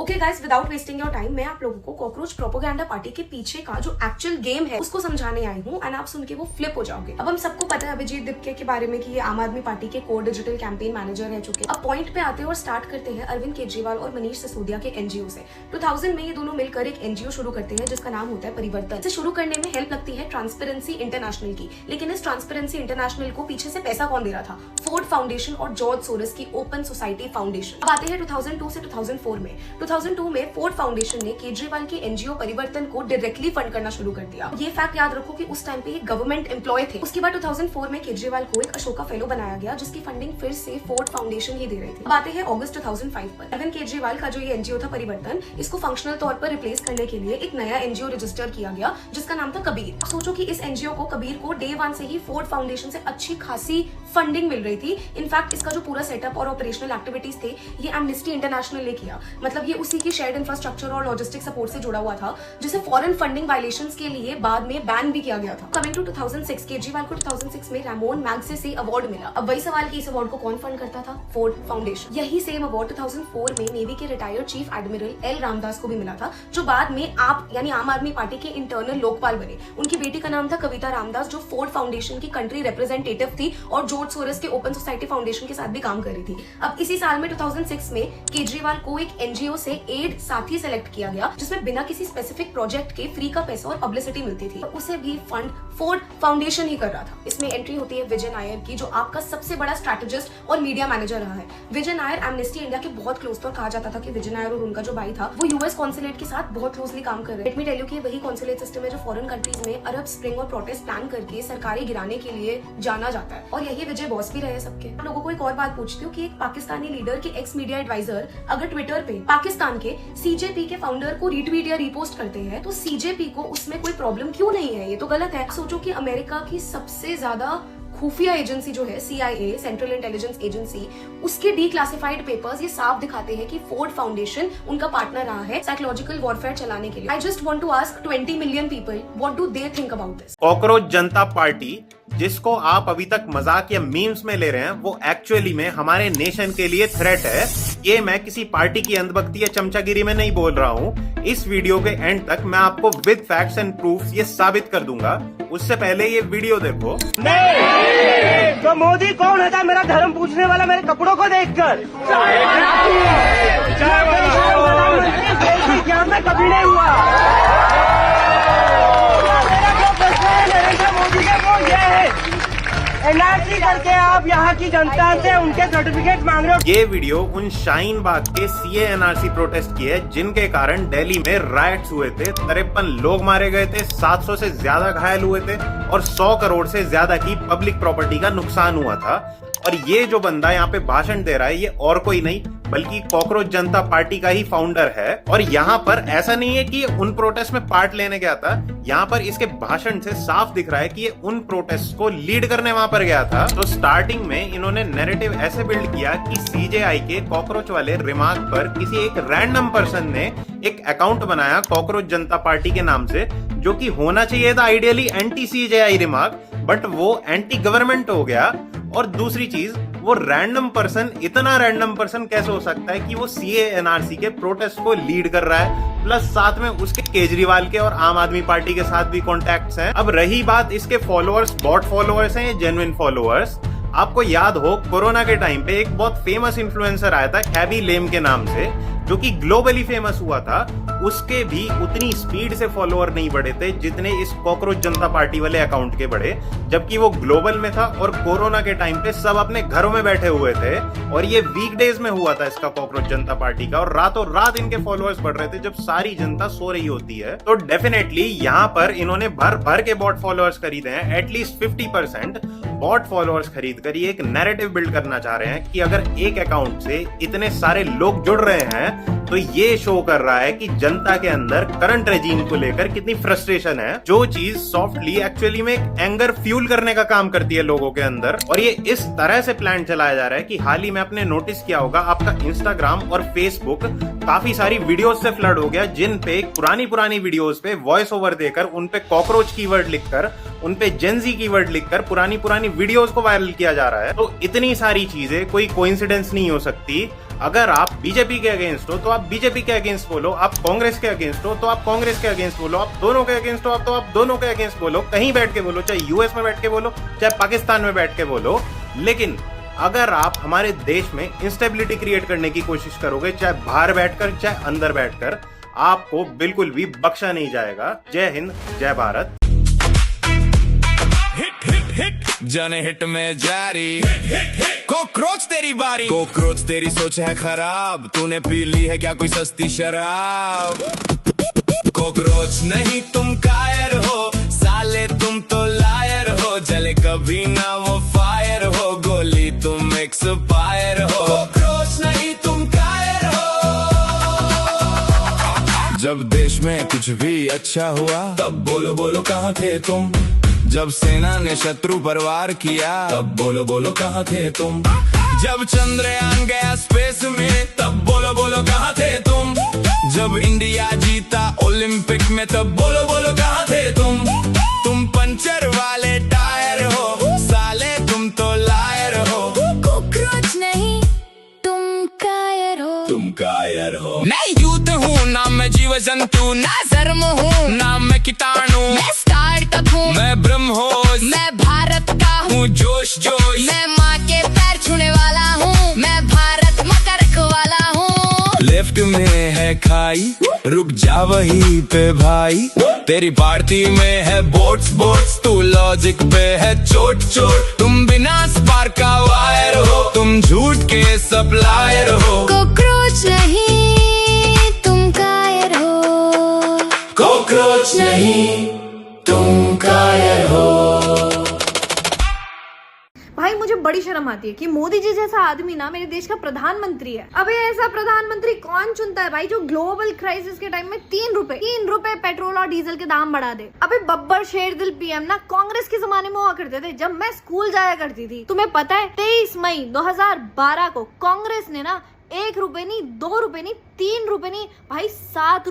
Okay guys, without wasting your time मैं आप लोगों को कॉकरोच प्रोपेगेंडा पार्टी के पीछे का जो एक्चुअल गेम है उसको समझाने आई हूँ एंड आप सुन के वो फ्लिप हो जाओगे। अब हम सबको पता है अभिजीत दीपके के बारे में कि ये आम आदमी पार्टी के कोर डिजिटल कैंपेन मैनेजर रह चुके। अब पॉइंट पे आते हैं और स्टार्ट करते हैं अरविंद केजरीवाल और मनीष सिसोदिया के एनजीओ से। 2000 में ये दोनों मिलकर एक एनजीओ शुरू करते हैं जिसका नाम होता है परिवर्तन। इसे शुरू करने में हेल्प लगती है ट्रांसपेरेंसी इंटरनेशनल की, लेकिन इस ट्रांसपेरेंसी इंटरनेशनल को पीछे से पैसा कौन दे रहा था? फोर्ड फाउंडेशन और जॉर्ज सोरोस की ओपन सोसाइटी फाउंडेशन। अब आते हैं 2002 से 2004 में। 2002 में फोर्ड फाउंडेशन ने केजरीवाल के एनजीओ परिवर्तन को डायरेक्टली फंड करना शुरू कर दिया। ये फैक्ट याद रखो कि उस टाइम पे ये गवर्नमेंट एम्प्लॉय थे। उसके बाद 2004 में केजरीवाल को एक अशोका फेलो बनाया गया जिसकी फंडिंग फिर से फोर्ड फाउंडेशन ही दे रही थी। अब आते हैं अगस्त 2005 पर। अरविंद केजरीवाल का जो ये एनजीओ था परिवर्तन, इसको फंक्शनल तौर पर रिप्लेस करने के लिए एक नया एनजीओ रजिस्टर किया गया जिसका नाम था कबीर। सोचो कि इस एनजीओ को कबीर को डे 1 से ही फोर्ड फाउंडेशन से अच्छी खासी फंडिंग मिल रही थी। इनफैक्ट इसका जो पूरा सेटअप और ऑपरेशनल एक्टिविटीज थे ये एमनेस्टी इंटरनेशनल ने किया। मतलब ये उसी की शेयर्ड इंफ्रास्ट्रक्चर और लॉजिस्टिक सपोर्ट से जुड़ा हुआ था जिसे फॉरेन फंडिंग वायलेशंस के लिए बाद में बैन भी किया गया था। कमिंग टू 2006, केजरीवाल को 2006 में रैमोन मैग्सेसे अवार्ड मिला। अब वही सवाल कि इस अवार्ड को कौन फंड करता था? Ford foundation. यही सेम अवार्ड 2004 में नेवी के retired chief admiral L Ramdas को भी मिला था जो बाद में आप यानी आम आदमी पार्टी के इंटरनल लोकपाल बने। उनकी बेटी का नाम था कविता रामदास जो फोर्ड फाउंडेशन की कंट्री रिप्रेजेंटेटिव थी और जॉर्ज सोरोस के ओपन सोसाइटी फाउंडेशन के साथ भी काम कर रही थी। अब इसी साल में 2006 में केजरीवाल को एक एनजीओ से एड साथी सेलेक्ट किया गया जिसमें बिना किसी स्पेसिफिक प्रोजेक्ट के फ्री का पैसा और पब्लिसिटी मिलती थी। उसे भी फंड फोर्ड फाउंडेशन ही कर रहा था। इसमें एंट्री होती है विजय नायर की जो आपका सबसे बड़ा स्ट्रेटेजिस्ट और मीडिया मैनेजर रहा है। विजय नायर एमनेस्टी इंडिया के बहुत क्लोज थे और कहा जाता था कि विजय नायर और उनका जो भाई था वो यूएस कॉन्सुलेट के साथ बहुत क्लोजली काम कर रहे हैं। लेट मी टेल यू कि वही कॉन्सुलेट सिस्टम है जो फॉरेन कंट्रीज में अरब स्प्रिंग और प्रोटेस्ट प्लान करके सरकारी गिराने के लिए जाना जाता है और यही विजय बॉस भी रहे सबके। लोगों को एक और बात पूछती हूँ कि एक पाकिस्तानी लीडर के एक्स मीडिया एडवाइजर अगर ट्विटर पे पाकिस्तान के सीजेपी के फाउंडर को रीट्वीट या रीपोस्ट करते हैं तो सीजेपी को उसमें कोई प्रॉब्लम क्यों नहीं है? ये तो गलत है। सोचो कि अमेरिका की सबसे ज्यादा खुफिया एजेंसी जो है CIA, सेंट्रल इंटेलिजेंस एजेंसी, उसके डीक्लासिफाइड पेपर्स ये साफ दिखाते हैं कि फोर्ड फाउंडेशन उनका पार्टनर रहा है साइकोलॉजिकल वॉरफेयर चलाने के लिए। I just want to ask 20 million people what do they think about this? Cockroach Janata party जिसको आप अभी तक मजाक या मीम्स में ले रहे हैं वो एक्चुअली में हमारे नेशन के लिए थ्रेट है। ये मैं किसी पार्टी की अंधभक्ति या चमचागिरी में नहीं बोल रहा हूँ। इस वीडियो के एंड तक मैं आपको विद फैक्ट्स एंड प्रूफ्स ये साबित कर दूंगा। उससे पहले ये वीडियो देखो। तो मोदी कौन होता मेरा धर्म पूछने वाला मेरे कपड़ों को देखकर? क्या मैं कभी नहीं हुआ। नरेंद्र मोदी का वो ये है एनआरसी करके आप यहाँ की जनता से उनके सर्टिफिकेट मांग रहे हो। ये वीडियो उन शाहीन बाग के सीए एनआरसी प्रोटेस्ट की है जिनके कारण दिल्ली में राइट्स हुए थे। 53 लोग मारे गए थे, 700 से ज्यादा घायल हुए थे और 100 करोड़ से ज्यादा की पब्लिक प्रॉपर्टी का नुकसान हुआ था। और ये जो बंदा यहाँ पे भाषण दे रहा है ये और कोई नहीं बल्कि कॉकरोच जनता पार्टी का ही फाउंडर है। और यहाँ पर ऐसा नहीं है कि ये उन प्रोटेस्ट में पार्ट लेने गया था, यहाँ पर इसके भाषण से साफ दिख रहा है कि ये उन प्रोटेस्ट को लीड करने वहां पर गया था। तो स्टार्टिंग में इन्होंने नैरेटिव ऐसे बिल्ड किया कि सीजेआई के कॉकरोच वाले रिमार्क पर किसी एक रैंडम पर्सन ने एक अकाउंट बनाया कॉकरोच जनता पार्टी के नाम से, जो कि होना चाहिए था ideally anti CJI remark, but वो एंटी गवर्नमेंट हो गया। और दूसरी चीज, वो रैंडम पर्सन इतना रैंडम पर्सन कैसे हो सकता है कि वो सीए एनआरसी के प्रोटेस्ट को लीड कर रहा है, प्लस साथ में उसके केजरीवाल के और आम आदमी पार्टी के साथ भी कॉन्टैक्ट्स हैं। अब रही बात इसके फॉलोअर्स बॉट फॉलोअर्स हैं या जेन्युइन फॉलोअर्स, आपको याद हो कोरोना के टाइम पे एक बहुत फेमस इन्फ्लुएंसर आया था कैबी लेम के नाम से जो कि ग्लोबली फेमस हुआ था। उसके भी उतनी स्पीड से फॉलोअर नहीं बढ़े थे जितने इस कॉकरोच जनता पार्टी वाले अकाउंट के बढ़े, जबकि वो ग्लोबल में था और कोरोना के टाइम पे सब अपने घरों में बैठे हुए थे। और ये वीकडेज में हुआ था इसका कॉकरोच जनता पार्टी का और रातों रात इनके फॉलोअर्स बढ़ रहे थे जब सारी जनता सो रही होती है। तो डेफिनेटली यहाँ पर इन्होंने भर भर के बॉट फॉलोअर्स खरीदे हैं। एटलीस्ट 50% बॉट फॉलोअर्स खरीद कर ये एक नैरेटिव बिल्ड करना चाह रहे हैं कि अगर एक अकाउंट से इतने सारे लोग जुड़ रहे हैं तो ये शो कर रहा है कि जनता के अंदर करंट रेजीम को लेकर कितनी फ्रस्ट्रेशन है, जो चीज सॉफ्टली एक्चुअली में एक एंगर फ्यूल करने का काम करती है लोगों के अंदर। और ये इस तरह से प्लान चलाया जा रहा है कि हाल ही में आपने नोटिस किया होगा आपका इंस्टाग्राम और फेसबुक काफी सारी वीडियोस से फ्लड हो गया जिन पे पुरानी वीडियोस पे वॉइस ओवर देकर उन पे कॉकरोच कीवर्ड लिखकर उनपे जेनजी कीवर्ड लिखकर पुरानी पुरानी वीडियोस को वायरल किया जा रहा है। तो इतनी सारी चीजें कोई कोइंसिडेंस नहीं हो सकती। अगर आप बीजेपी के अगेंस्ट हो तो आप बीजेपी के अगेंस्ट बोलो, आप कांग्रेस के अगेंस्ट हो तो आप कांग्रेस के अगेंस्ट बोलो, आप दोनों के अगेंस्ट हो तो आप दोनों के अगेंस्ट बोलो, कहीं बैठ के बोलो, चाहे यूएस में बैठ के बोलो, चाहे पाकिस्तान में बैठ के बोलो। लेकिन अगर आप हमारे देश में इंस्टेबिलिटी क्रिएट करने की कोशिश करोगे, चाहे बाहर बैठकर चाहे अंदर बैठकर, आपको बिल्कुल भी बख्शा नहीं जाएगा। जय हिंद, जय भारत। हिट हिट हिट जाने हिट में जारी, कॉकरोच तेरी बारी, कॉकरोच तेरी सोच है खराब, तूने पी ली है क्या कोई सस्ती शराब। कॉकरोच नहीं तुम कायर हो, साले तुम तो लायर हो, जले कभी ना वो फायर हो, गोली तुम एक्सपायर हो। कॉकरोच नहीं तुम कायर हो। जब देश में कुछ भी अच्छा हुआ तब बोलो बोलो कहाँ थे तुम, जब सेना ने शत्रु पर वार किया तब बोलो बोलो कहाँ थे तुम, जब चंद्रयान गया स्पेस में तब बोलो बोलो कहाँ थे तुम, जब इंडिया जीता ओलंपिक में तब बोलो बोलो कहाँ थे तुम पंचर वाले टायर हो, साले तुम तो लायर हो। कॉकरोच नहीं तुम कायर हो, तुम कायर हो। मैं यूथ हूँ ना मैं जीव जंतु, ना शर्म हूँ ना मैं कीटाणु, मैं स्टार्टअप हूँ, मैं ब्रह्मोस, मैं भारत का हूँ जोश जोश, मैं माँ के पैर छूने वाला हूँ, मैं भारत माता रखवाला हूँ। लेफ्ट में है खाई, रुक जा वहीं पे भाई, तेरी पार्टी में है बोट्स बोट्स, तू लॉजिक पे है चोट चोट, तुम बिना स्पार्क का वायर हो, तुम झूठ के सप्लायर हो। कॉकरोच नहीं तुम कायर हो, कॉकरोच नहीं तुम कायर हो। भाई मुझे बड़ी शर्म आती है कि मोदी जी जैसा आदमी ना मेरे देश का प्रधानमंत्री है। अबे ऐसा प्रधानमंत्री कौन चुनता है भाई जो ग्लोबल क्राइसिस के टाइम में 3 रुपए पेट्रोल और डीजल के दाम बढ़ा दे। अबे बब्बर शेरदिल पीएम ना कांग्रेस के जमाने में हुआ करते थे जब मैं स्कूल जाया करती थी। तुम्हें पता है 23 मई 2012 को कांग्रेस ने ना 1 रुपए नहीं 2 रुपए नहीं 3 रुपए नहीं भाई 7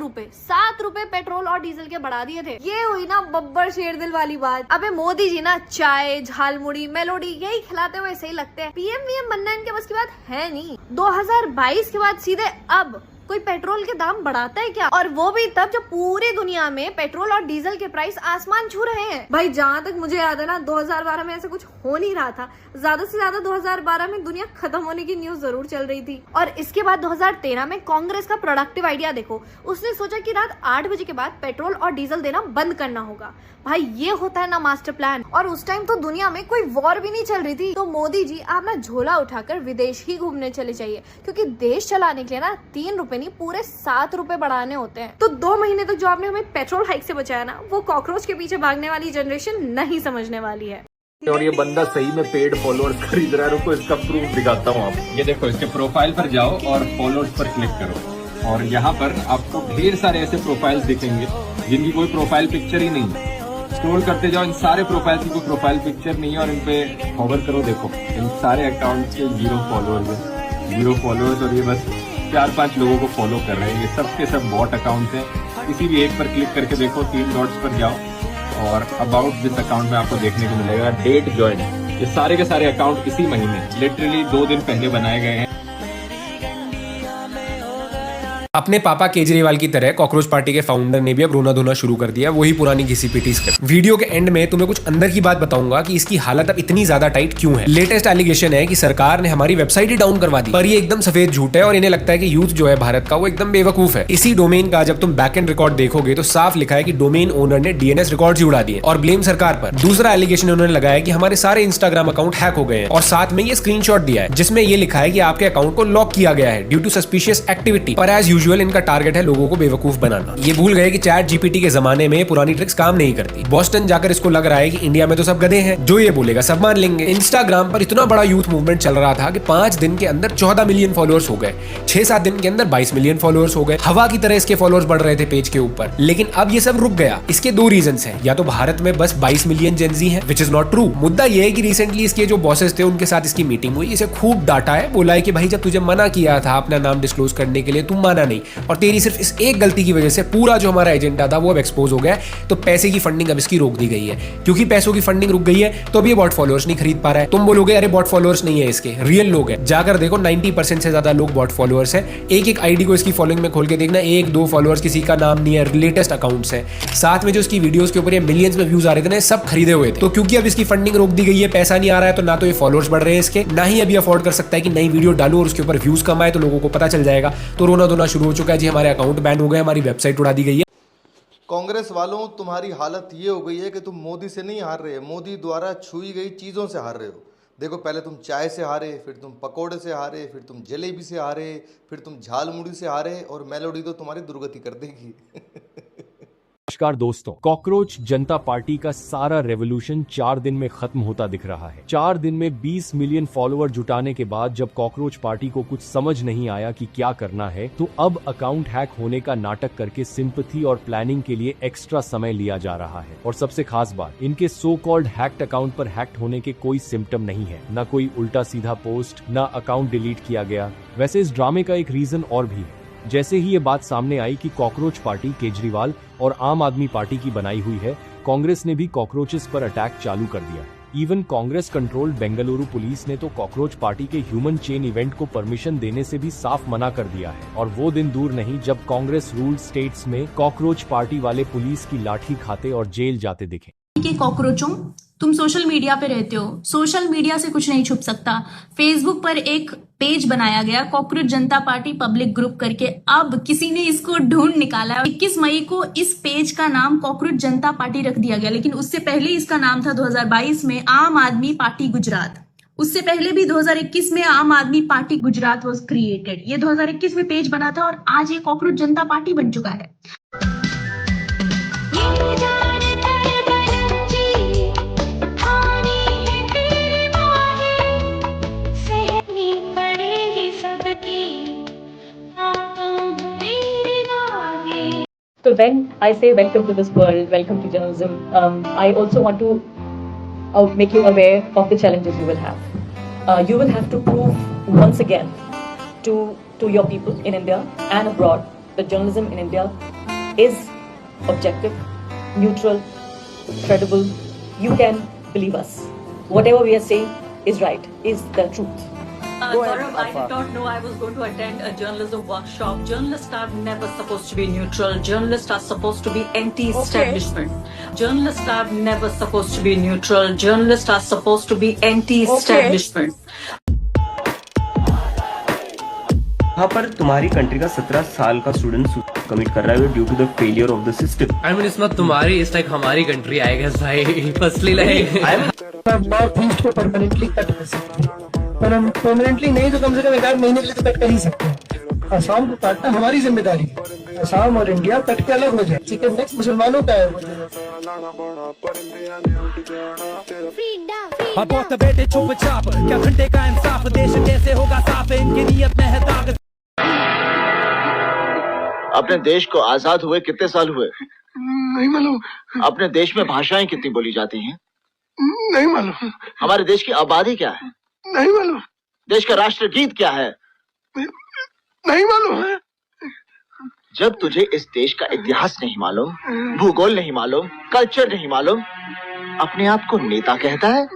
रुपए पेट्रोल और डीजल के बढ़ा दिए थे। ये हुई ना बब्बर शेरदिल वाली बात। अबे मोदी जी ना चाय झालमुड़ी मेलोडी यही खिलाते हुए सही लगते हैं। पीएम वीएम बनना इनके बस की बात है नहीं। 2022 के बाद सीधे अब कोई पेट्रोल के दाम बढ़ाता है क्या, और वो भी तब जब पूरी दुनिया में पेट्रोल और डीजल के प्राइस आसमान छू रहे हैं। भाई जहाँ तक मुझे याद है ना 2012 में ऐसा कुछ हो नहीं रहा था, ज्यादा से ज्यादा 2012 में दुनिया खत्म होने की न्यूज जरूर चल रही थी। और इसके बाद 2013 में कांग्रेस का प्रोडक्टिव आइडिया देखो, उसने सोचा कि रात 8 बजे के बाद पेट्रोल और डीजल देना बंद करना होगा। भाई ये होता है ना मास्टर प्लान। और उस टाइम तो दुनिया में कोई वॉर भी नहीं चल रही थी। तो मोदी जी आप ना झोला उठाकर विदेश ही घूमने चले जाइए, क्योंकि देश चलाने के लिए ना 3 रुपए नहीं पूरे 7 रुपए बढ़ाने होते हैं। तो 2 महीने तक जो आपने हमें पेट्रोल हाइक से बचाया ना, वो कॉकरोच के पीछे भागने वाली जनरेशन नहीं समझने वाली है। और ये बंदा सही में पेड फॉलोअर्स खरीद रहा है। रुको इसका प्रूफ दिखाता हूँ आप। ये देखो, इसके प्रोफाइल पर जाओ और फॉलोअर्स पर क्लिक करो, और यहाँ पर आपको ढेर सारे ऐसे प्रोफाइल्स दिखेंगे जिनकी कोई प्रोफाइल पिक्चर ही नहीं है। स्क्रॉल करते जाओ, इन सारे प्रोफाइल की कोई प्रोफाइल पिक्चर नहीं है, और इन पे हॉवर करो, देखो इन सारे अकाउंट्स के 0 फॉलोअर्स है, 0 फॉलोअर्स, और ये बस 4-5 लोगों को फॉलो कर रहे हैं। ये सब के सब बॉट अकाउंट्स हैं। किसी भी एक पर क्लिक करके देखो, 3 डॉट्स पर जाओ और अबाउट दिस अकाउंट में आपको देखने को मिलेगा डेट ज्वाइन। ये सारे के सारे अकाउंट इसी महीने लिटरली 2 दिन पहले बनाए गए हैं। अपने पापा केजरीवाल की तरह कॉकरोच पार्टी के फाउंडर ने भी अब रोना धोना शुरू कर दिया, वही पुरानी घिसी पिटी स्क्रिप्ट। वीडियो के एंड में तुम्हें कुछ अंदर की बात बताऊंगा कि इसकी हालत अब इतनी ज्यादा टाइट क्यों है। लेटेस्ट एलिगेशन है कि सरकार ने हमारी वेबसाइट ही डाउन करवा दी, पर ये एकदम सफेद झूठ है और इन्हें लगता है कि यूथ जो है भारत का वो एकदम बेवकूफ है। इसी डोमेन का जब तुम बैक एंड रिकॉर्ड देखोगे तो साफ लिखा है कि डोमेन ओनर ने डीएनएस रिकॉर्ड ही उड़ा दिए, और ब्लेम सरकार पर। दूसरा एलिगेशन उन्होंने लगाया कि हमारे सारे इंस्टाग्राम अकाउंट हैक हो गए हैं, और साथ में ये स्क्रीनशॉट दिया है जिसमें ये लिखा है कि आपके अकाउंट को लॉक किया गया है ड्यू टू सस्पिशियस एक्टिविटी। पर एज यूजुअल इनका टारगेट है लोगों को बेवकूफ बनाना। ये भूल गए कि चैट जीपीटी के जमाने में पुरानी ट्रिक्स काम नहीं करती। बॉस्टन जाकर इसको लग रहा है कि इंडिया में तो सब गधे हैं, जो ये बोलेगा सब मान लेंगे। इंस्टाग्राम पर इतना बड़ा यूथ मूवमेंट चल रहा था कि 5 दिन के अंदर 14 मिलियन फॉलोअर्स हो गए, 6-7 दिन के अंदर 22 मिलियन फॉलोअर्स हो गए। हवा की तरह इसके फॉलोअर्स बढ़ रहे थे पेज के ऊपर। लेकिन अब ये सब रुक गया। इसके 2 रीजंस हैं, या तो भारत में बस 22 मिलियन जेनजी है, विच इज नॉट ट्रू। मुद्दा ये है कि रिसेंटली इसके जो बॉसेस थे उनके साथ इसकी मीटिंग हुई, इसे खूब डांटा है, बोला है कि भाई जब तुझे मना किया था अपना नाम डिस्क्लोज करने के लिए तुम माना नहीं, और तेरी सिर्फ इस एक गलती की वजह से पूरा जो हमारा एजेंडा था वो अब एक्सपोज हो गया है। तो पैसे की फंडिंग अब इसकी रोक दी गई है। क्योंकि पैसों की फंडिंग रुक गई है तो अब ये बॉट फॉलोअर्स नहीं खरीद पा रहा है। तुम बोलोगे अरे बॉट फॉलोअर्स नहीं है, इसके रियल लोग हैं। जाकर देखो 90% से ज्यादा लोग बॉट फॉलोअर्स हैं। एक एक आईडी को इसकी फॉलोइंग में खोल के देखना, 1-2 फॉलोअर्स किसी का नाम नहीं है, लेटेस्ट अकाउंट्स है। साथ में जो इसकी वीडियोस के ऊपर ये मिलियंस में व्यूज आ रहे थे ना, सब खरीदे हुए थे। तो क्योंकि अब इसकी फंडिंग रोक दी गई है, पैसा नहीं आ रहा है, तो ना तो ये फॉलोअर्स बढ़ रहे हैं इसके, ना ही अभी अफोर्ड कर सकता है कि नई वीडियो डालू और उसके ऊपर व्यूज कम आए तो लोगों को पता चल जाएगा। तो रोना धोना शुरू हो चुका है जी, हमारे अकाउंट बैन हो गए, हमारी वेबसाइट उड़ा दी गई है। कांग्रेस वालों, तुम्हारी हालत ये हो गई है कि तुम मोदी से नहीं हार रहे, मोदी द्वारा छुई गई चीज़ों से हार रहे हो। देखो, पहले तुम चाय से हारे, फिर तुम पकोड़े से हारे, फिर तुम जलेबी से हारे, फिर तुम झाल मुड़ी से हारे, और मेलोडी तो तुम्हारी दुर्गति कर देगी। नमस्कार दोस्तों, कॉकरोच जनता पार्टी का सारा रेवोल्यूशन 4 दिन में खत्म होता दिख रहा है। 4 दिन में 20 मिलियन फॉलोअर जुटाने के बाद जब कॉकरोच पार्टी को कुछ समझ नहीं आया कि क्या करना है, तो अब अकाउंट हैक होने का नाटक करके सिंपैथी और प्लानिंग के लिए एक्स्ट्रा समय लिया जा रहा है। और सबसे खास बात, इनके सो कॉल्ड हैक्ड अकाउंट पर हैक्ड होने के कोई सिम्टम नहीं है, न कोई उल्टा सीधा पोस्ट, न अकाउंट डिलीट किया गया। वैसे इस ड्रामे का एक रीजन और भी है। जैसे ही ये बात सामने आई कि कॉकरोच पार्टी केजरीवाल और आम आदमी पार्टी की बनाई हुई है, कांग्रेस ने भी कॉकरोचेस पर अटैक चालू कर दिया है। Even Congress controlled Bengaluru police ने तो कॉकरोच पार्टी के ह्यूमन चेन इवेंट को परमिशन देने से भी साफ मना कर दिया है। और वो दिन दूर नहीं जब कांग्रेस रूल्ड स्टेट्स में कॉकरोच पार्टी वाले पुलिस की लाठी खाते और जेल जाते दिखे। के कॉकरोचों, तुम सोशल मीडिया पे रहते हो, सोशल मीडिया से कुछ नहीं छुप सकता। फेसबुक पर एक पेज बनाया गया cockroach Janata party public group करके, अब किसी ने इसको ढूंढ निकाला। 21 मई को इस पेज का नाम कॉकरोच जनता पार्टी रख दिया गया, लेकिन उससे पहले इसका नाम था 2022 में आम आदमी पार्टी गुजरात। उससे पहले भी 2021 में आम आदमी पार्टी गुजरात वॉज क्रिएटेड। ये 2021 में पेज बना था और आज ये कॉकरोच जनता पार्टी बन चुका है। So when I say welcome to this world, welcome to journalism, I also want to make you aware of the challenges you will have. You will have to prove once again to your people in India and abroad that journalism in India is objective, neutral, credible. You can believe us. Whatever we are saying is right, is the truth. Gaurav, I did not know I was going to attend a journalism workshop. Journalists are never supposed to be neutral. Journalists are supposed to be anti-establishment. Okay. Journalists are never supposed to be neutral. Journalists are supposed to be anti-establishment. यहाँ पर तुम्हारी country का 17 साल का student commit कर रहा है due to the failure of the system. I mean, it's not तुम्हारी, it's like हमारी कंट्री, I guess भाई। फर्स्टली लाइक नॉर्थ ईस्ट को परमानेंटली कट कर सकते हैं, पर हम परमानेंटली नहीं तो कम से कम 1 महीने के लिए तो कट कर ही सकते हैं। असम को काटना हमारी जिम्मेदारी है। असम और इंडिया कट के अलग हो जाए। चिकन नेक्स्ट मुसलमानों का है। बेटे चुप चाप, क्या घंटे का इंसाफ, देश कैसे होगा साफ, इनकी नीयत में है दाग। अपने देश को आजाद हुए कितने साल हुए? नहीं मालूम। अपने देश में भाषाएं कितनी बोली जाती हैं? नहीं मालूम। हमारे देश की आबादी क्या है? नहीं मालूम। देश का राष्ट्रगीत क्या है? नहीं मालूम है। जब तुझे इस देश का इतिहास नहीं मालूम, भूगोल नहीं मालूम, कल्चर नहीं मालूम, अपने आप को नेता कहता है?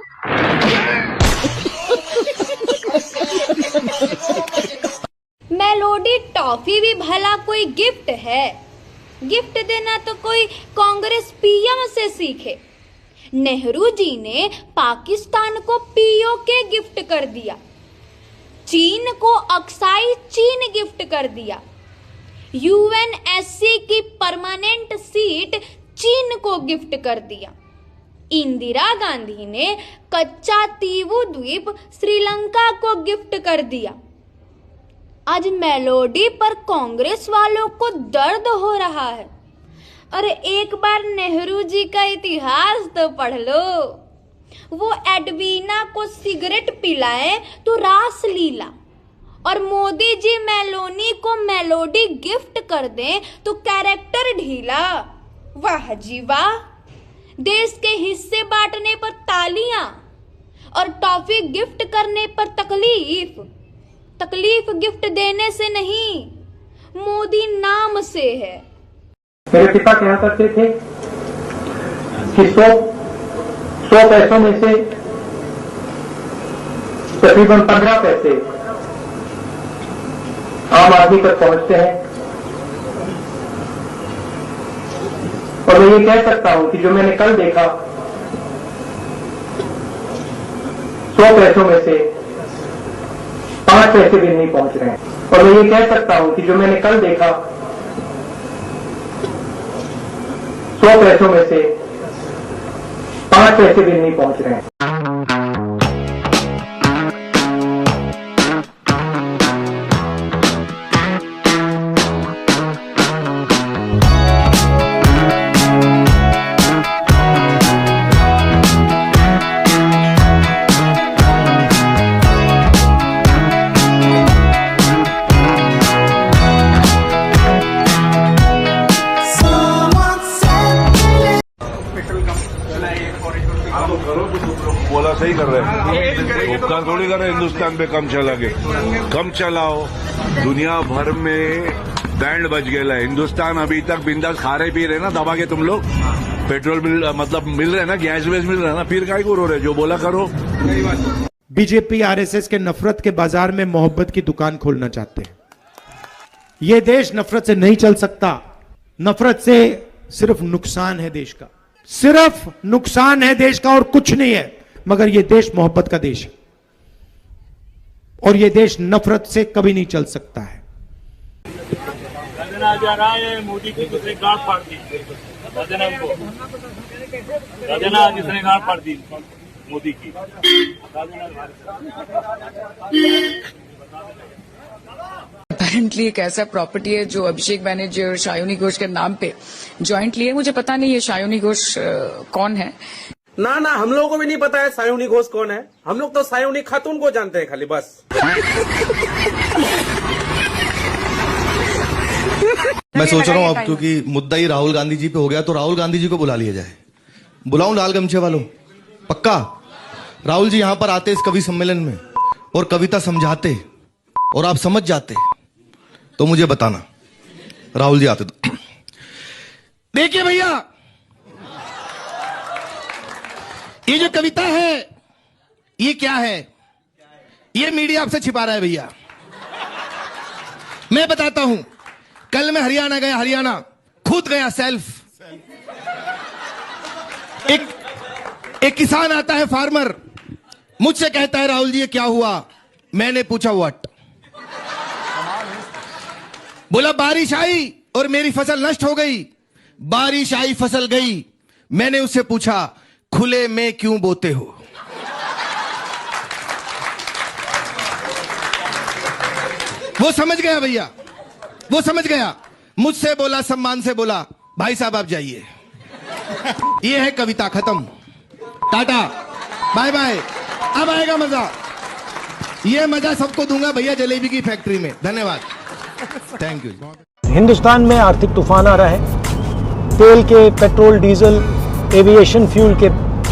मेलोडी टॉफी भी भला कोई गिफ्ट है? गिफ्ट देना तो कोई कांग्रेस पीएम से सीखे। नेहरू जी ने पाकिस्तान को पीओके गिफ्ट कर दिया, चीन को अक्साई चीन गिफ्ट कर दिया, यूएनएससी की परमानेंट सीट चीन को गिफ्ट कर दिया। इंदिरा गांधी ने कच्चा तीवू द्वीप श्रीलंका को गिफ्ट कर दिया। आज मेलोडी पर कांग्रेस वालों को दर्द हो रहा है। अरे एक बार नेहरू जी का इतिहास तो पढ़ लो। वो एडवीना को सिगरेट पिलाए तो रास लीला, और मोदी जी मेलोनी को मेलोडी गिफ्ट कर दें तो कैरेक्टर ढीला। वाह जी वाह। देश के हिस्से बांटने पर तालियां और टॉफी गिफ्ट करने पर तकलीफ। तकलीफ गिफ्ट देने से नहीं, मोदी नाम से है। मेरे पिता कहा करते थे कि 100 पैसों में से तकरीबन 15 पैसे आम आदमी तक पहुंचते हैं, और मैं ये कह सकता हूं कि जो मैंने कल देखा 100 पैसों में से 5 पैसे भी नहीं पहुंच रहे हैं, और मैं ये कह सकता हूं कि जो मैंने कल देखा 100 पैसों में से 5 पैसे भी नहीं पहुंच रहे हैं। बोला सही कर रहे हैं, उपकार थोड़ी कर रहे हैं हिंदुस्तान पे कम चला के, कम चलाओ। दुनिया भर में बैंड बज गया है, हिंदुस्तान अभी तक बिंदास खा रहे पी रहे ना दबा के, तुम लोग पेट्रोल मिल रहे ना, गैस वेस मिल रहा है ना, फिर काय को रो रहे, जो बोला करो। बीजेपी आरएसएस के नफरत के बाजार में मोहब्बत की दुकान खोलना चाहते हैं। यह देश नफरत से नहीं चल सकता, नफरत से सिर्फ नुकसान है देश का, सिर्फ नुकसान है देश का और कुछ नहीं है। मगर यह देश मोहब्बत का देश है और यह देश नफरत से कभी नहीं चल सकता है। जा रहा है मोदी की दूसरे गांठ फाड़ दी राजना जिसने गांठ फाड़ दी मोदी की। अपेरेंटली एक ऐसा प्रॉपर्टी है जो अभिषेक बैनर्जी और शायोनी घोष के नाम पे जॉइंटली है। मुझे पता नहीं ये शायोनी घोष कौन है। ना हम लोगों को भी नहीं पता है शायोनी घोष कौन है। हम लोग तो शायोनी खातून को जानते हैं खाली, बस। मैं सोच रहा हूँ अब क्योंकि मुद्दा ही राहुल गांधी जी पे हो गया तो राहुल गांधी जी को बुला लिया जाए। बुलाऊं लाल गमछे वालों? पक्का? राहुल जी यहां पर आते इस कवि सम्मेलन में और कविता समझाते और आप समझ जाते तो मुझे बताना। राहुल जी आते तो देखिए भैया, ये जो कविता है ये क्या है? ये मीडिया आपसे छिपा रहा है भैया। मैं बताता हूं, कल मैं हरियाणा गया, हरियाणा खुद गया सेल्फ। एक किसान आता है, फार्मर, मुझसे कहता है राहुल जी ये क्या हुआ? मैंने पूछा व्हाट? बोला बारिश आई और मेरी फसल नष्ट हो गई। बारिश आई, फसल गई। मैंने उससे पूछा खुले में क्यों बोते हो? वो समझ गया भैया, वो समझ गया। मुझसे बोला, सम्मान से बोला, भाई साहब आप जाइए। ये है कविता, खत्म, टाटा बाय बाय। अब आएगा मजा, ये मजा सबको दूंगा भैया जलेबी की फैक्ट्री में। धन्यवाद, थैंक यू। हिंदुस्तान में आर्थिक तूफान आ रहा है। तेल के, पेट्रोल, डीजल, एविएशन फ्यूल के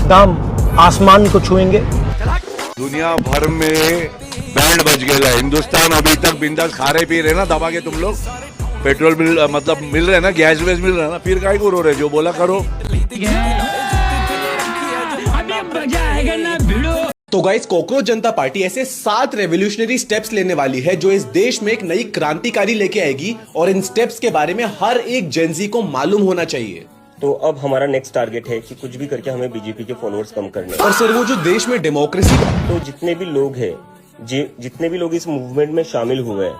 दाम आसमान को छुएंगे। दुनिया भर में बैंड बज गया है, हिंदुस्तान अभी तक बिंदास खा रहे पी रहे ना दबा के, तुम लोग पेट्रोल मिल रहे ना, गैस वेस मिल रहा है ना, फिर काय को रो रहे, जो बोला करो। तो गाइस, कॉकरोच जनता पार्टी ऐसे 7 रेवोल्यूशनरी स्टेप्स लेने वाली है जो इस देश में एक नई क्रांतिकारी लेके आएगी, और इन स्टेप्स के बारे में हर एक जेनजी को मालूम होना चाहिए। तो अब हमारा नेक्स्ट टारगेट है कि कुछ भी करके हमें बीजेपी के फॉलोअर्स कम करने। और सर वो जो देश में डेमोक्रेसी, तो जितने भी लोग हैं, जितने भी लोग इस मूवमेंट में शामिल हुए हैं,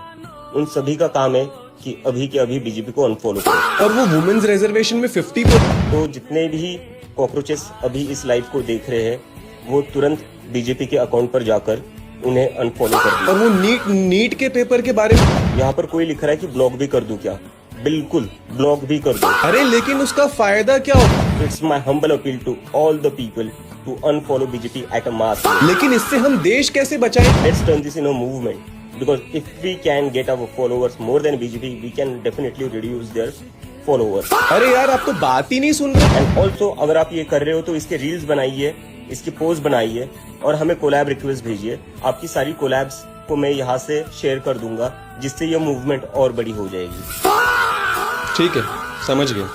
उन सभी का काम है कि अभी के अभी बीजेपी को अनफॉलो करें। और वो वुमेन्स रिजर्वेशन में 50%। तो जितने भी कॉकरोचेस अभी इस लाइव को देख रहे हैं वो तुरंत बीजेपी के अकाउंट पर जाकर उन्हें अनफॉलो कर दें। और वो नीट के पेपर के बारे में यहाँ पर कोई लिख रहा है कि ब्लॉक भी कर दूं क्या? बिल्कुल ब्लॉक भी कर दो। अरे लेकिन उसका फायदा क्या हो? It's my humble appeal to all the people to unfollow BJP at a mass. लेकिन इससे हम देश कैसे बचाएं? Let's turn this in a movement, because if we can get our followers more than BJP, we can definitely reduce their followers. अरे यार आप तो बात ही नहीं सुन रहे। And also अगर आप ये कर रहे हो तो इसके रील्स बनाइए, इसकी पोस्ट बनाइए और हमें कोलैब रिक्वेस्ट भेजिए। आपकी सारी कोलैब्स को मैं यहाँ से शेयर कर दूंगा जिससे यह मूवमेंट और बड़ी हो जाएगी। ठीक है, समझ गए।